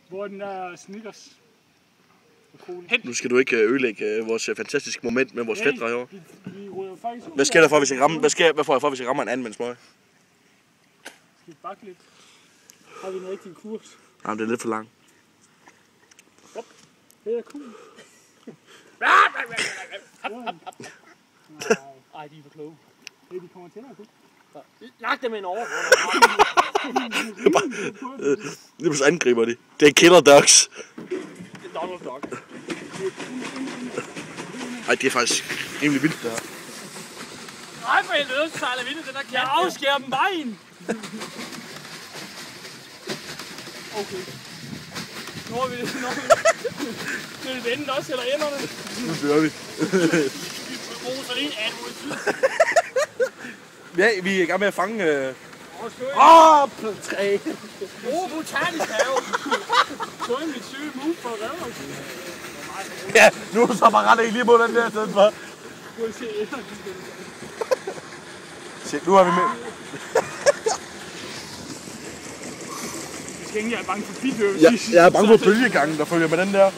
Hvor er den der Snickers? Nu skal du ikke ødelægge vores fantastiske moment med vores fætter herovre. Vi ryger faktisk ud. Hvad sker der for, hvis jeg rammer? Hvad får jeg for, hvis jeg rammer en anden med en smøg? Skal vi bakke lidt? Har vi en rigtig kurs? Jamen, det er lidt for langt. Hop. Det er cool. Ej, de er for kloge. Det de kommer tættere på. Lagt dem ind over. Lige pludselig angriber de. Det er killer dogs. Det er Donald Duck. Ej, det er faktisk rimelig vildt, det her. Nej, for helvede, så sejler vi det, den der kat. Jeg afskærer dem vejen. Okay. Nu har vi det. Skal vi vende også, eller enderne? Nu dør vi. Vi bruger så lige en anden mod syd. Ja, vi er i gang med at fange... træ! Botanisk have. Så er mit syge move for at redde os. Ja, nu er du så bare ret lige mod den der stedet for. Se, nu er vi med. Jeg skal ikke, jeg er bange for bidøvelser. Ja, jeg er bange for bølgegangen, der følger med den der.